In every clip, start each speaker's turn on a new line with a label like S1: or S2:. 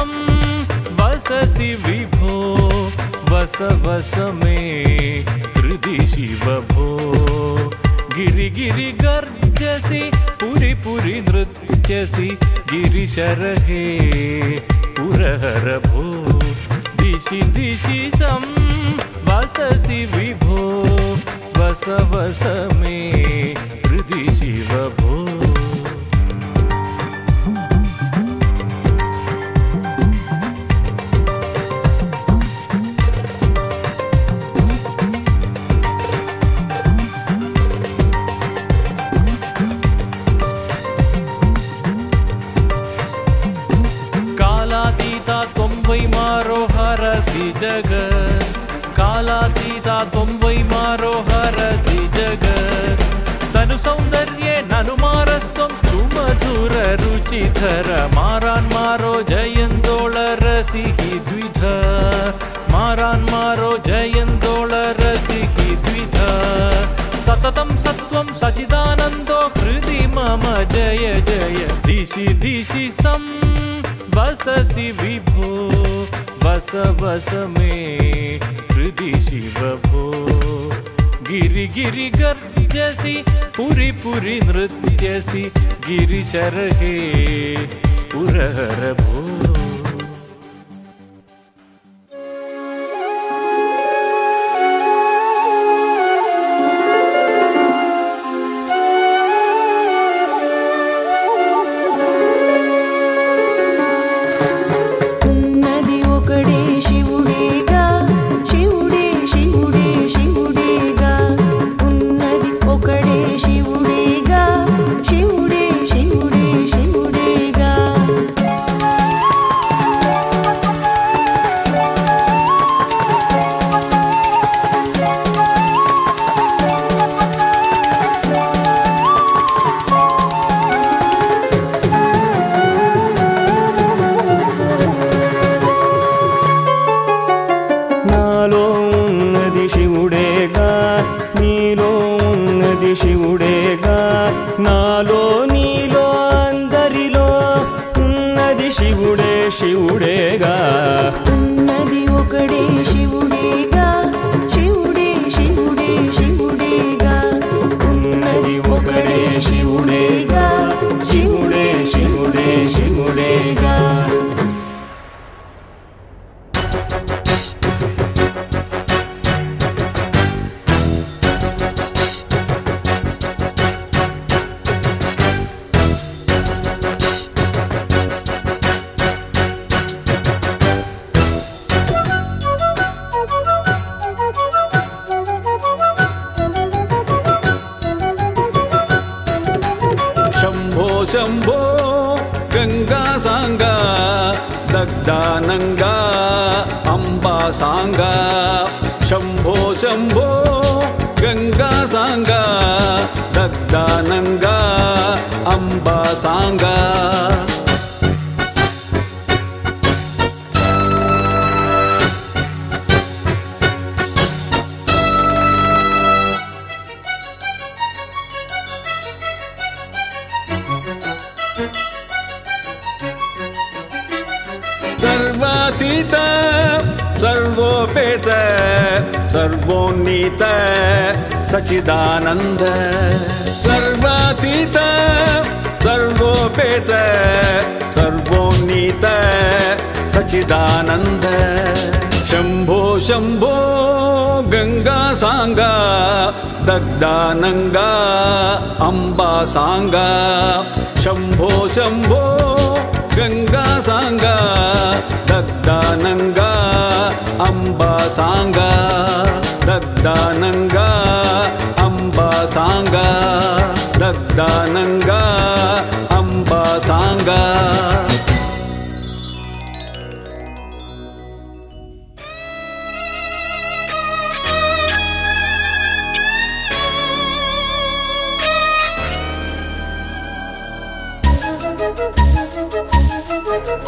S1: संवससि विभो वस वस मे हृदि शिव भो गिरि गिरि गर्जसि पुरि पुरि नृत्यसि गिरिशरहे पुरहर भो दिशि दिशि संवससि विभो वस वस मे हृदि शिव भो कालातीता त्वं वै मारो हरसि जगत् कालातीता त्वं वै मारो हरसि जगत् तनु सौन्दर्ये ननु मारस्त्वं सुमधुर रुचिधर मारान् मारो जयन्दोळ रसिहि द्विध मारान् मारो जयन्दोळ रसिहि द्विध सततं सत्त्वं सचिदानन्दो हृदि मम जय जय दिशि दिशि संवससि विभो वस वस मे हृदि शिव भो गिरि गिरि गर्जसि पुरि पुरि नृत्यसि गिरिशरहे पुरहर भो
S2: శివుడేగా నాలో నీలో అందరిలో ఉన్నది శివుడే శివుడేగా
S3: ఉన్నది ఒకడే శివుడేగా శివుడే శివుడే శివుడేగా
S2: ఉన్నది ఒకడే శివుడేగా శివుడే శివుడే శివుడేగా శంభో గంగా సాంగా దగ్ధానంగా అంబా సాంగా శంభో శంభో గంగా సాంగా దగ్ధానంగా అంబా సాంగా सर्वातीत सर्वोपेत सर्वोन्नीत सचिदानंद सर्वातीत सर्वोपेत सर्वोन्नीत सचिदानंद शंभो शंभो गंगा सांगा दग्धानंगा अंबा सांगा शंभो शंभो गंगा सांगा दग्धानंगा अंबा सांगा दग्धानंगा अंबा सांगा दग्धानंगा अंबा सांगा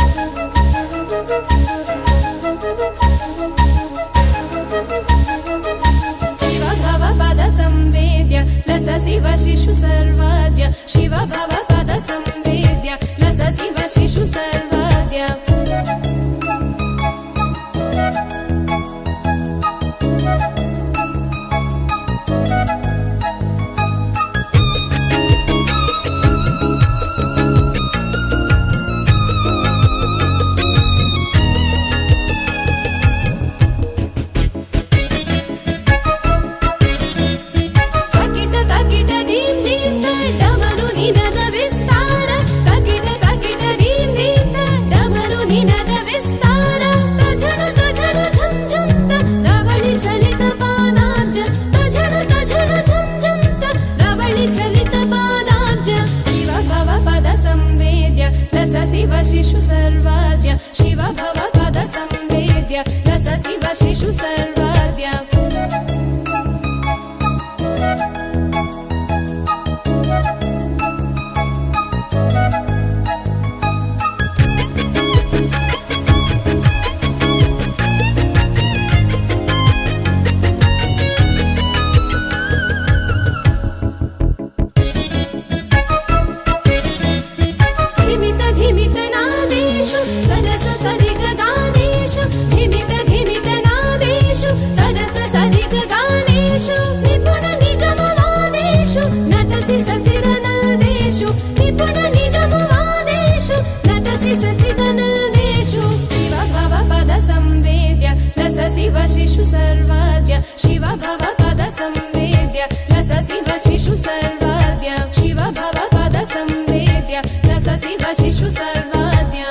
S3: Thank you.
S4: शिशु सर्वाद्या शिव शिशु सर्वाद्य शिव भव पद संवेद्य लस शिव शिशु सर्वाद्य शिव भव पद संवेद्य लस शिव शिशु सर्वाद्य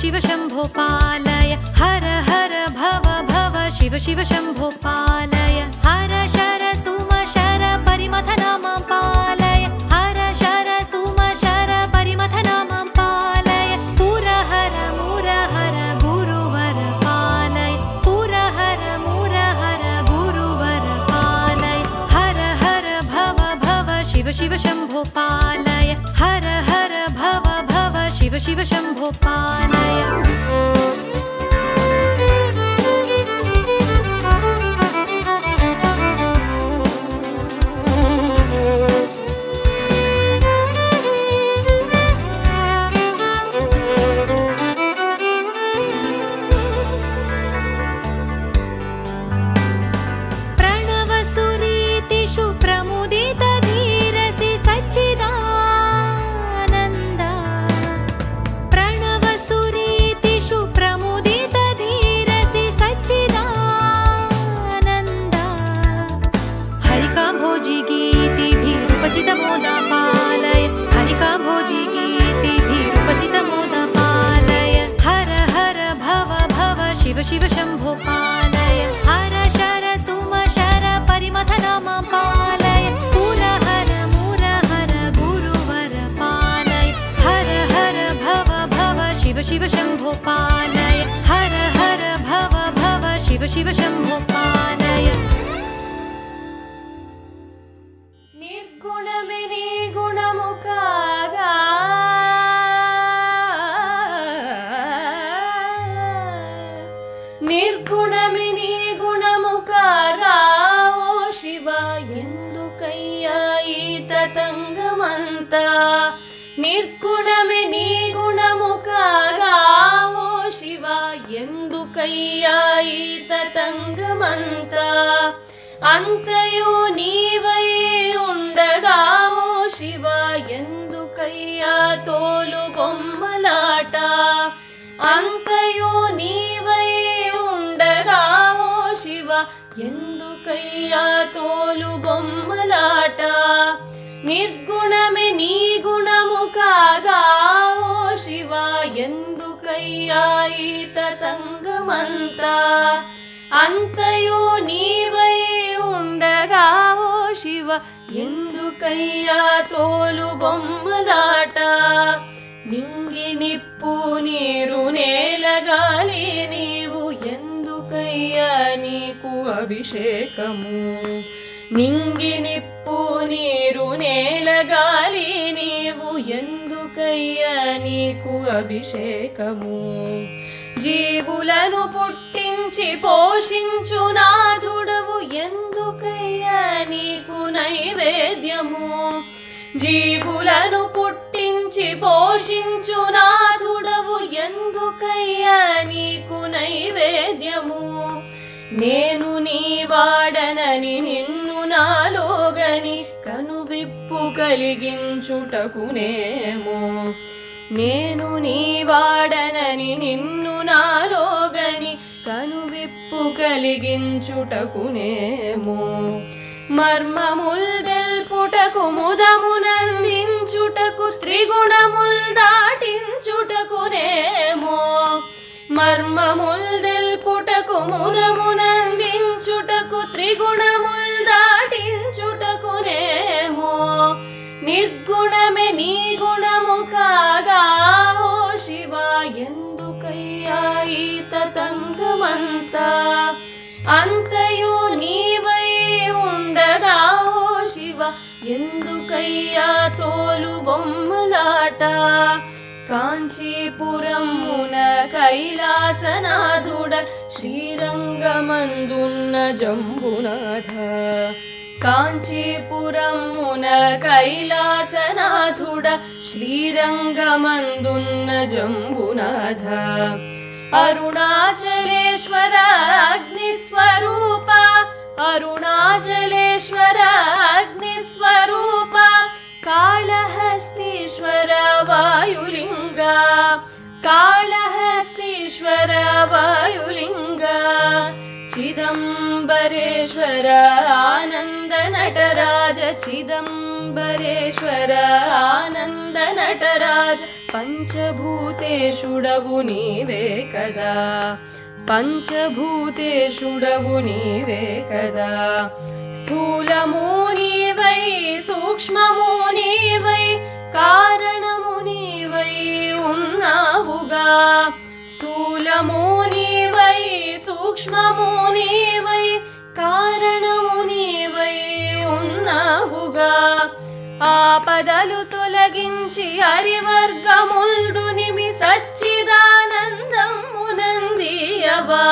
S5: शिव शम्भो पालय हर हर भव भव शिव शिव शम्भो पालय हर शर सुम शर परिमथन मां पालय हर शर सुम शर परिमथन मां पालय पुर हर मूर हर गुरुवर पालय पुर हर मूर हर गुरुवर पालय हर हर भव भव शिव शिव शम्भो पालय हर हर भव भव शिव शिव शम्भो पालय शिव शम्भो पालय हर शर सुम शर परिमथन मां पालय पुर हर मूर हर गुरुवर पालय हर हर भव भव शिव शिव शम्भो पालय हर हर भव भव शिव शिव शम्भो पालय निर्गुणमे निर्गुणमुखागा निर्गुणमे निर्गुणमुखागा ओ शिव ಎಂದು ಕೈಯ ಈತ ತಂಗಮಂತ ನಿರ್ಗುಣಮೆ ನಿರ್ಗುಣಮುಖಾಗ ಓ ಶಿವ ಎಂದು ಕೈಯ ಈತ ತಂಗಮಂತ ಅಂತಯು ನೀವೈ ಉಂಡಗ ಓ ಶಿವ ಎಂದು ಕೈಯ ತೋಲು ಬೊಮ್ಮಲಾಟ ಅಂತಯು ನೀವೈ ಉಂಡಗ ಓ ಶಿವ
S6: ఎందుకయ్యా తోలు బొమ్మలాట నిర్గుణమే నీ గుణము కాగా ఓ శివ ఎందుకయ్యా ఈ తతంగమంతా అంతయు నీవై ఉండగా ఓ శివ ఎందుకయ్యా తోలు బొమ్మలాట నింగి నిప్పు నీరు నేలగాలి నీవు ఎందుకయ్యా నీకు అభిషేకము నింగి నిప్పు నీరు నేలగాలి నీవు ఎందుకయ్యా నీకు అభిషేకము జీవులను పుట్టించి పోషించు నాథుడవు ఎందుకయ్యా నీకు నైవేద్యము జీవులను పుట్టించి పోషించు నాథుడవు ఎందుకయ్యా నీకు నైవేద్యము నేను నీ వాడనని నిన్ను నాలోగని కనువిప్పు కలిగించుటకునేమో నేను నీ వాడనని నిన్ను నాలోగని కనువిప్పు కలిగించుటకునేమో మర్మముల్ దెల్పుటకు ముదమునందించుటకు త్రిగుణముల్ దాటించుటకునేమో మర్మముల్ దెల్పుటకు ముదమునందించుటకు త్రిగుణముల్ దాటించుటకునేమో నిర్గుణమే నీ గుణము కాగా ఓ శివ ఎందుకయ్యా ఈ తతంగమంతా అంతయు నీవై ఉండగా ఓ శివ ఎందుకయ్యా తోలు బొమ్మలాట కాంచీపురమున కైలాసనాథుడ శ్రీరంగమందున్న జంబునాథ కాంచీపురమున కైలాసనాథుడ శ్రీరంగమందున్న జంబునాథ అరుణాచలేశ్వర అగ్నిస్వరూప అరుణాచలేశ్వర అగ్నిస్వరూప కాళహస్తీశ్వర వాయులింగ కాళహస్తీశ్వర వాయులింగ చిదంబరేశ్వర ఆనంద నటరాజ చిదంబరేశ్వర ఆనంద నటరాజ పంచభూతేషుడవు నీవే కదా పంచభూతేషుడవు నీవే కదా స్థూలము నీవై సూక్ష్మము నీవై కారణము నీవై ఉన్నావుగా స్థూలము నీవై సూక్ష్మము నీవై కారణము నీవై ఉన్నావుగా ఆపదలు తొలగించి హరివర్గముల్దునిమి సచ్చిదానందమునందియవా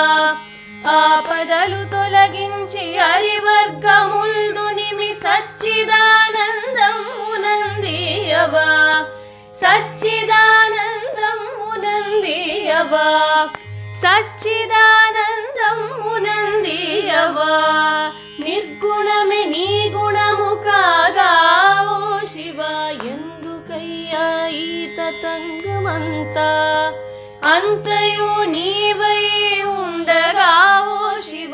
S6: ఆపదలు తొలగించి హరివర్గముల్దునిమి సచ్చిదానందమునందియవా సచ్చిదానందమునందియవా సచ్చిదానందమునందియవా నిర్గుణమే నీ గుణము కాగా ఓ శివ ఎందుకయ్యా ఈ తతంగమంతా అంతయు నీవై ఉండగా ఓ శివ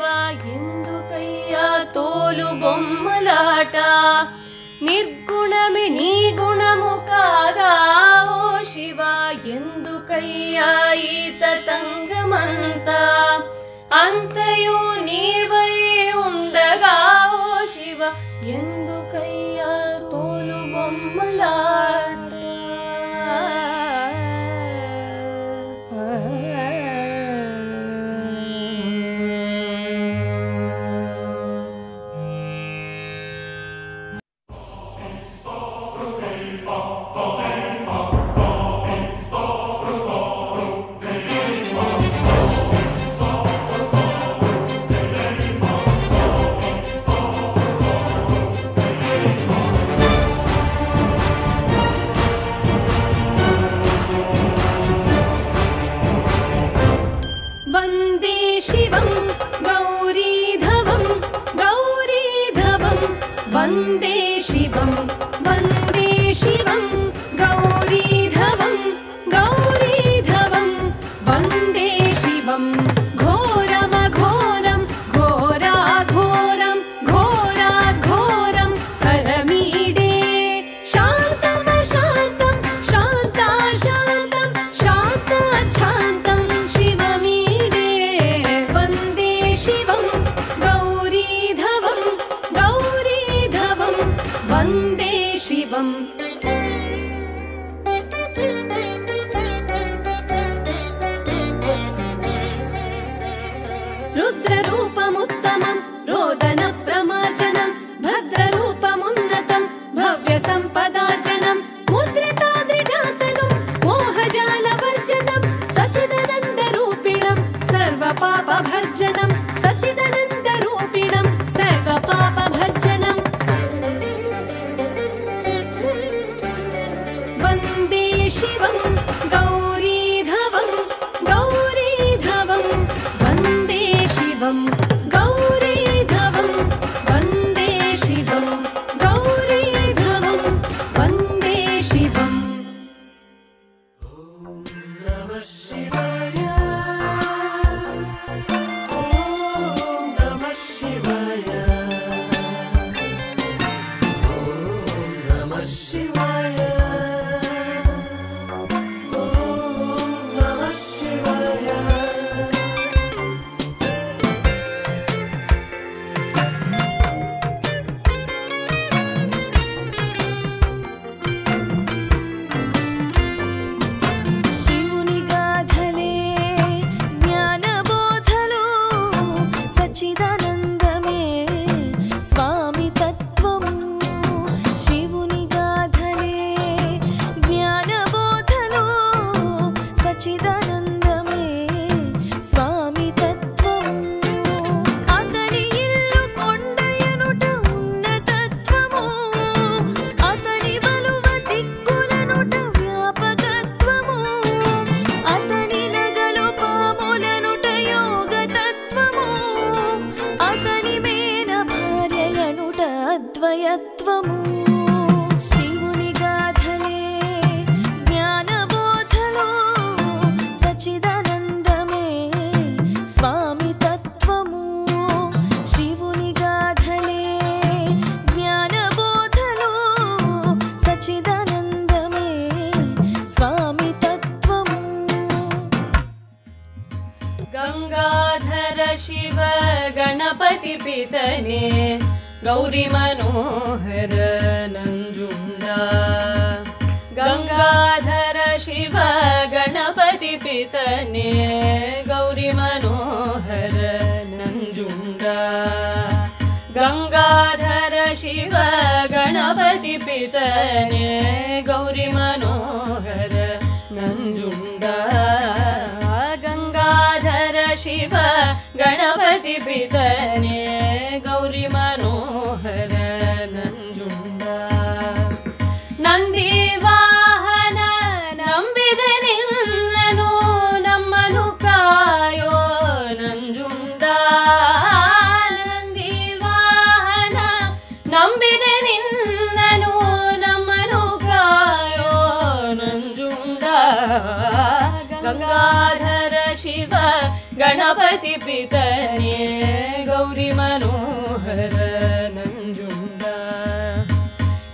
S6: ఎందుకయ్యా తోలు బొమ్మలాట నిర్గుణమే నీ గుణము కాగా ఓ శివ ఎందుకయ్యా ఈ తతంగమంతా అంతయు నీవై ఉండగా ఓ శివ ఎందుకయ్యా తోలు బొమ్మలాట वन्दे शिवं गौरीधवं गौरीधवं वन्दे शिवं घोरमघोरं घोरा सर्वपापभर्जनं सच्चिदानन्दरूपिणं सर्वपापभर्जनं वन्दे शिवं गौरीधवं गौरीधवं वन्दे शिवं गौरीधवं वन्दे शिवं गौरीधवं वन्दे शिवम् गंगाधर शिव गणपति पितने गौरी मनोहर नंजुंडा गंगाधर शिव गणपति पितने गौरी मनोहर नंजुंडा गंगाधर शिव गणपति पितने गौरी मनोहर नंजुंडा गंगाधर शिव गणपति पितने गौरी मनोहर नंजुंडा नंदी वाहन ನಂಬಿದ ನಿನ್ನನು ನಮ್ಮನು ಕಾಯೋ ನಂಜುಂಡ ನಂದಿ ವಾಹನ ನಂಬಿದ ನಿನ್ನನು ನಮ್ಮನು ಕಾಯೋ ನಂಜುಂಡ गंगाधर शिव गणपति पितने गौरी मनोहर नंजुंडा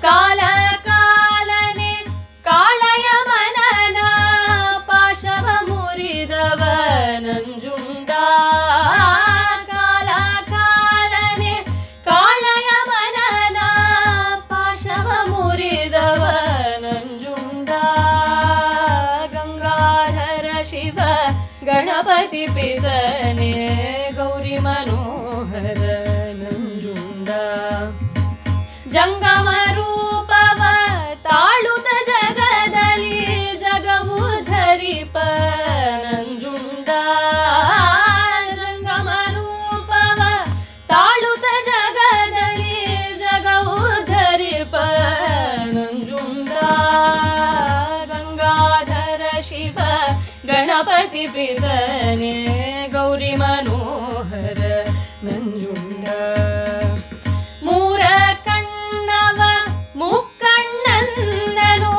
S6: काल कालने काळय मनನ ಪಾಶವ ಮುರಿದವ ನಂಜುಂಡ ಕಾಲ ಕಾಲನೆ ಕಾಳಯ मनನ ಪಾಶವ ಮುರಿದವ ನಂಜುಂಡ शिव गणपति पितने गौरी मनोहर नंजुंडा जंगम रूपव ताळुत जगदली जगವು ಧರಿಪ ನಂಜುಂಡ जंगम रूपव ताळुत जगदली जगವು ಧರಿಪ ನಂಜುಂಡ गंगाधर शिव गणपति पितने गौरी मनोहर नंजुंड मूर कण्णव मुक्कण्णनु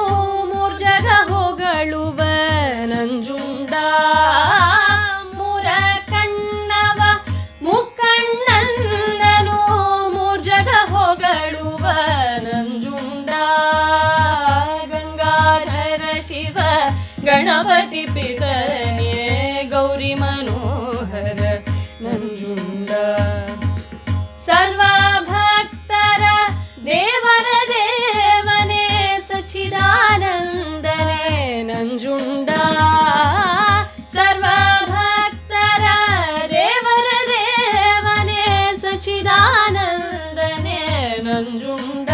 S6: मूर्जग ಹೊಗಳುವ ನಂಜುಂಡ ಮೂರ ಕಣ್ಣವ ಮುಕ್ಕಣ್ಣನು ಮೂರ್ಜಗ ಹೊಗಳುವ ನಂಜುಂಡ ಗಂಗಾಧರ ಶಿವ गणपति पितने गौरी मनोहर नंजुंड सर्व भक्तर देवर देवने सच्चिदानंदने नंजुंड सर्व भक्तर देवर देवने सच्चिदानंदने नंजुंड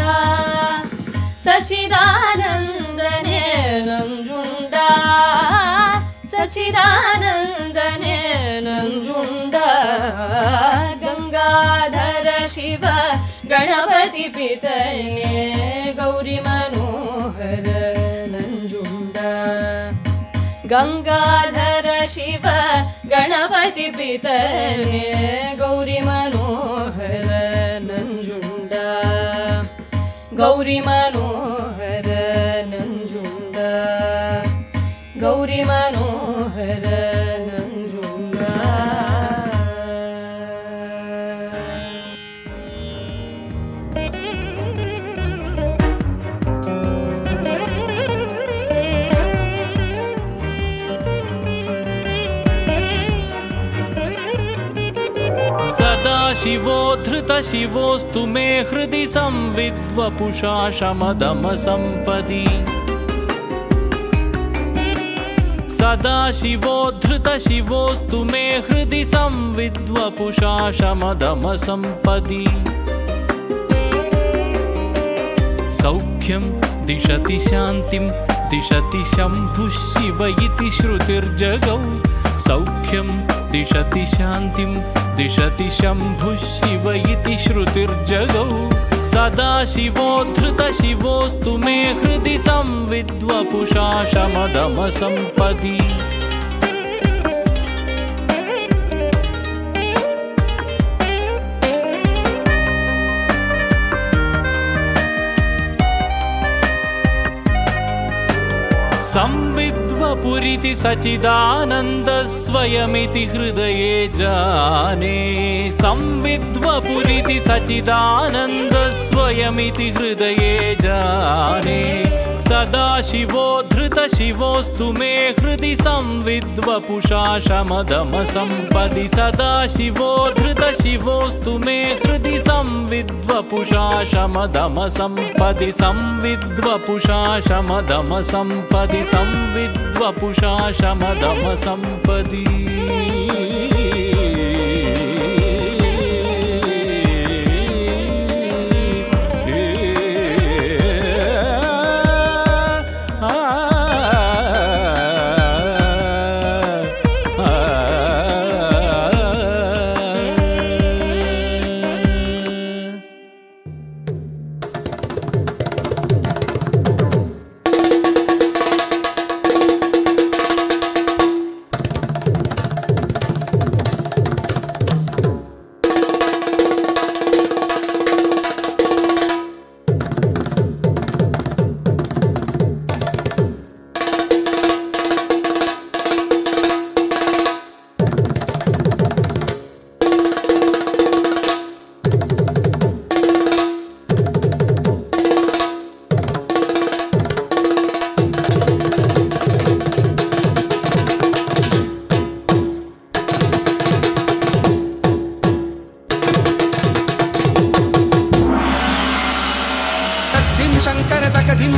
S6: सच्चिदानंदने नंजुंड ಗಣಪತಿ ಪಿತನೆ ಗೌರಿ ಮನೋಹರ ನಂಜುಂಡ ಗಂಗಾಧರ ಶಿವ ಗಣಪತಿ ಪಿತನೆ ಗೌರಿ ಮನೋಹರ ನಂಜುಂಡ ಗೌರಿ ಮನೋಹರ ನಂಜುಂಡ ಗೌರಿ ಮನೋಹರ ನಂಜುಂಡ
S1: शिवोद्धृत शिवोऽस्तु मे हृदि संविद्वपुषा शमदम सम्पदि सदा शिवोद्धृत शिवोऽस्तु मे हृदि संविद्वपुषा शमदम सम्पदि सौख्यं दिशति शान्तिं दिशति शम्भुः शिव इति श्रुतिर्जगौ सौख्यं दिशति शान्तिं दिशति शम्भुः शिव इति श्रुतिर्जगौ सदा शिवोद्धृत शिवोऽस्तु मे हृदि संविद्वपुषा शमदम सम्पदि संविद्वपुरिति सचिदानन्द स्वयमिति हृदये जाने संविद्वपुरिति सचिदानन्द स्वयमिति हृदये जाने सदा शिवोद्धृत शिवोऽस्तु मे हृदि संविद्वपुषा शमदम सम्पदि सदा शिवोद्धृत शिवोऽस्तु मे हृदि संविद्वपुषा शमदम सम्पदि संविद्वपुषा शमदम सम्पदि संविद्वपुषा शमदम सम्पदि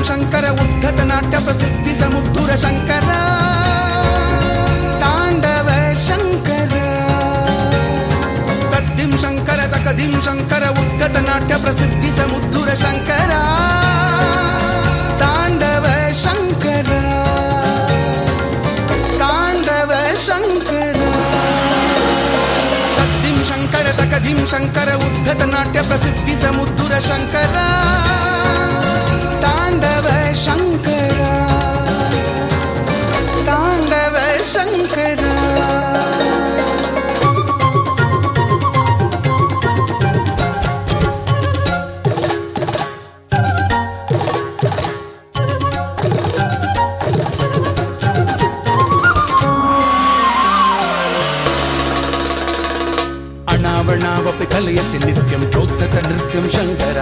S7: शंकर उद्धत नाट्य प्रसिद्धि समुद्धुर शंकर तांडव शंकर तद्दिं शंकर तकदिं शंकर उद्धत नाट्य प्रसिद्धि समुद्धुर शंकर तांडव शंकर तांडव शंकर तद्दिं शंकर तकदिं शंकर उद्धत नाट्य प्रसिद्धि समुद्धुर शंकर तांडव शंकर तांडव शंकर अणावणावपि कलयसि नित्यं प्रोत्थत नृत्यं शंकर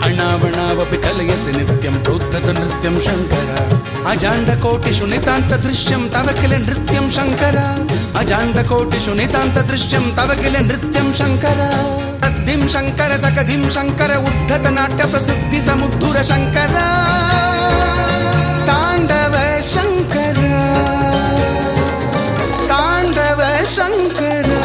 S7: अणावणावपि कलयसि नित्यं प्रोत्थत नृत्यं शंकर अजाण्डकोटिषु नितान्त दृश्यं तव किल नृत्यं शंकर अजाण्डकोटिषु नितान्त दृश्यं तव किल नृत्यं शंकर तद्दिं शंकर तकदिं शंकर उद्धत नाट्य प्रसिद्धि समुद्धुर शंकर तांडव शंकर तांडव शंकर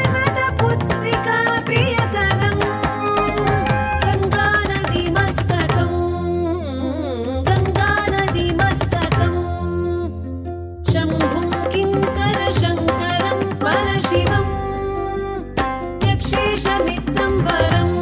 S3: श्रीमत्पर्वतपुत्रिका प्रियकरं गङ्गानदीमस्तकं शम्भुं किङ्करशङ्करं परशिवं यक्षेशमित्रं वरं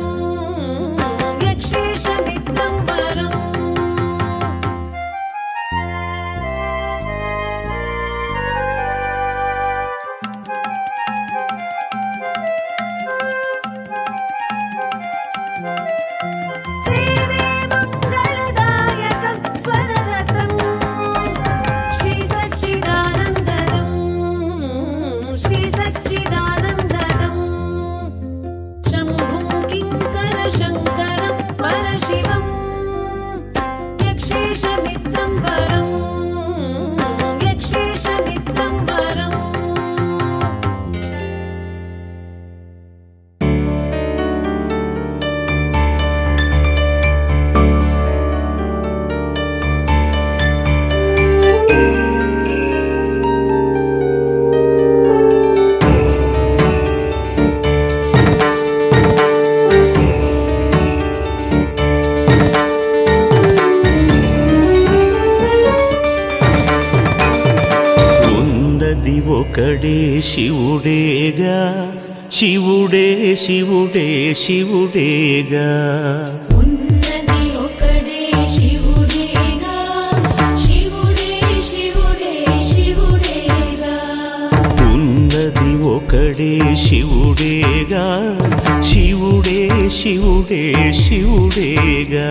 S8: ఒక్కడే శివుడేగా శివుడే శివుడే శివుడేగా
S4: ఉన్నది ఒకడే శివుడేగా శివుడే శివుడే శివుడేగా
S8: ఉన్నది ఒకడే శివుడేగా శివుడే శివుడే శివుడేగా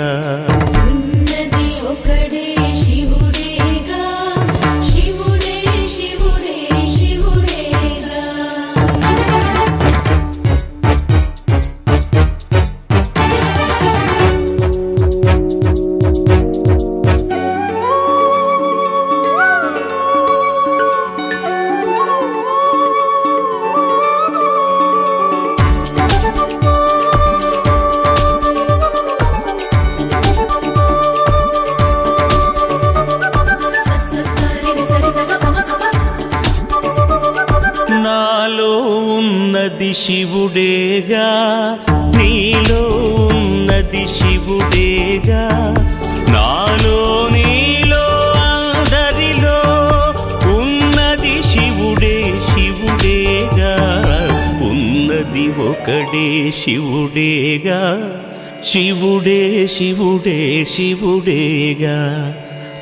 S4: ఉన్నది ఒకడే శివుడేగా శివుడే శివుడే శివుడేగా
S8: నాలో ఉన్నది శివుడేగా నీలో ఉన్నది శివుడేగా నాలో నీలో అందరిలో ఉన్నది శివుడే శివుడేగా ఉన్నది ఒకడే శివుడేగా శివుడే శివుడే శివుడేగా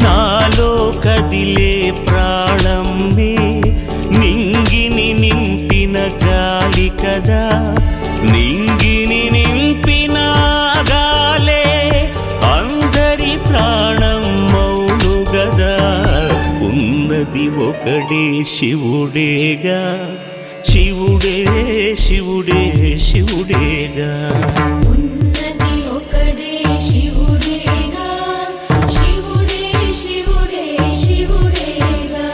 S8: నాలో కదిలే ప్రాణమే నింగిని నింపిన గాలి కదా నింగిని నింపిన గాలే అందరి ప్రాణం మౌను గదా ఉన్నది ఒకడే శివుడేగా శివుడే శివుడే శివుడేగా
S4: ఉన్నది ఒకడే శివుడేగా శివుడే శివుడే శివుడేగా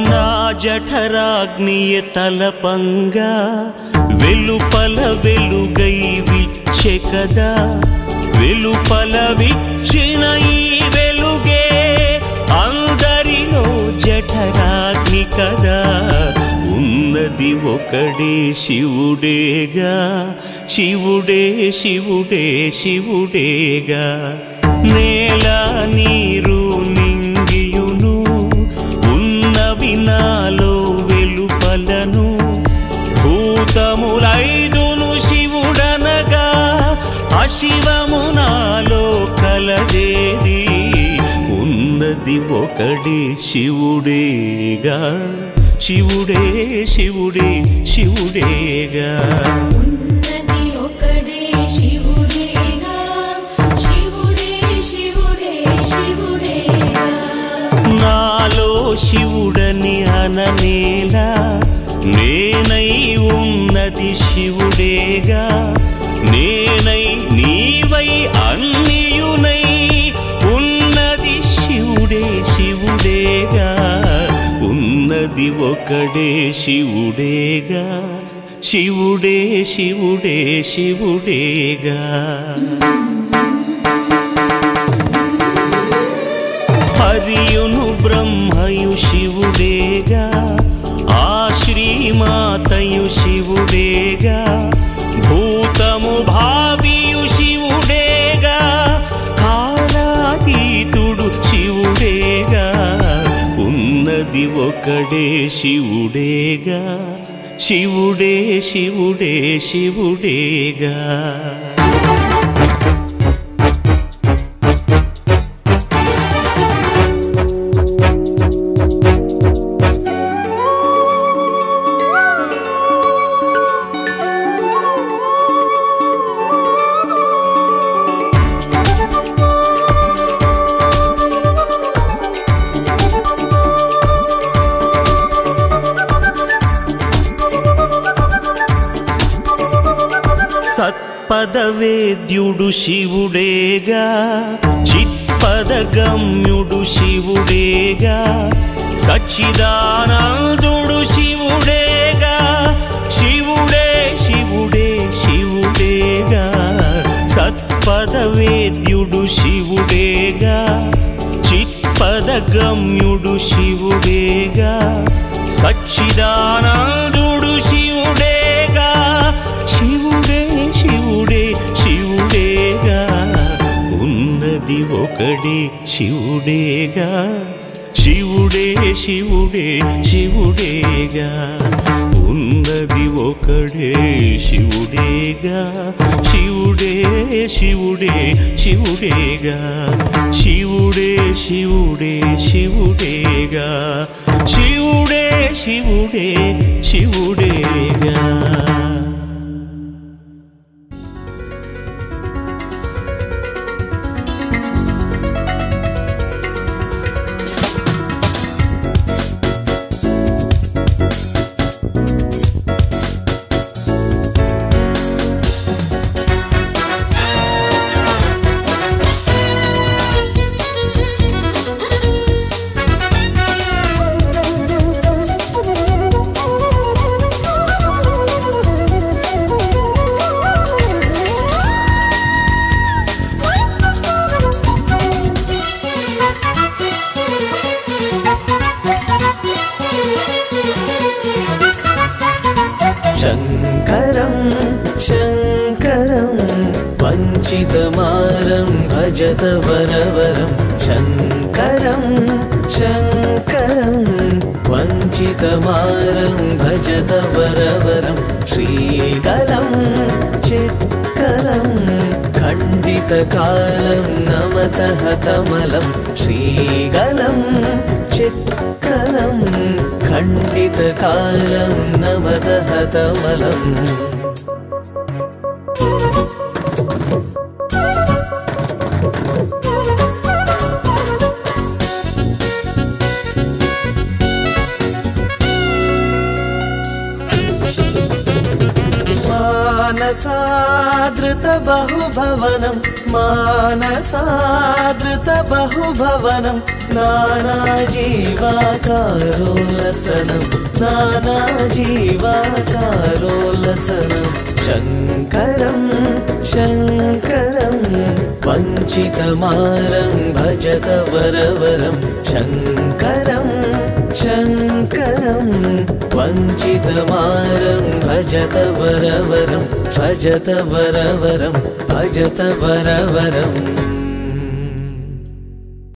S8: నా జఠరాగ్నియ తలపంగా వెలుపల వెలుగై విచ్చే కదా వెలుపల విచ్చిన ఈ వెలుగే అందరిలో జఠరాగ్ని కదా ఉన్నది ఒకడే శివుడేగా శివుడే శివుడే శివుడేగా నేల నీరు నింగియును ఉన్నవి నాలో వెలుపలను భూతములైదును శివుడనగా అశివము నాలో కలదేది ఉన్నది ఒకడే శివుడేగా శివుడే శివుడే శివుడేగా
S4: ఉన్నది ఒకడే శివుడేగా శివుడే శివుడే శివుడేగా
S8: నాలో శివుడని అననేలా నేనై ఉన్నది శివుడేగా నేనై నీవై అన్నియునై ఉన్నది శివుడే శివుడేగా ఉన్నది ఒకడే శివుడేగా శివుడే శివుడే శివుడేగా హరియును బ్రహ్మయు శివుడేగా ఆ శ్రీమాతయు శివుడేగా భూతము భావియు శివుడేగా కాలాతీతుడు శివుడేగా ఉన్నది ఒకడే శివుడేగా శివుడే శివుడే శివుడేగా సత్పదవేద్యుడు శివుడేగా చిత్పదగమ్యుడు శివుడేగా సచ్చిదానందుడు శివుడేగా శివుడే శివుడే శివుడేగా సత్పదవేద్యుడు శివుడేగా చిత్పదగమ్యుడు శివుడేగా సచ్చిదానందుడు శివుడేగా శివుడే శివుడే శివుడేగా ఉన్నది ఒకడే శివుడేగా శివుడే శివుడే శివుడేగా ఉన్నది ఒకడే శివుడేగా శివుడే శివుడే శివుడేగా శివుడే శివుడే శివుడేగా శివుడే శివుడే శివుడేగా
S9: शङ्करं शङ्करं वञ्चितमारं भजत वरवरं शङ्करं शङ्करं वञ्चितमारं भजत वरवरं श्रीकलं चित्कलं खण्डितकालं नमतः कमलं श्रीकलं चित्कलं खण्डितकालं नमतः कमलम् मानसादृतबहुभवनं मानसादृतबहुभवनं नानाजीवाकारोल्लसनं नानाजीवाकारोल्लसनं शङ्करं शङ्करं वञ्चितमारं भजत वरवरं शङ्करं शङ्करं वञ्चितमारं भजत वरवरं भजत वरवरं भजत वरवरम्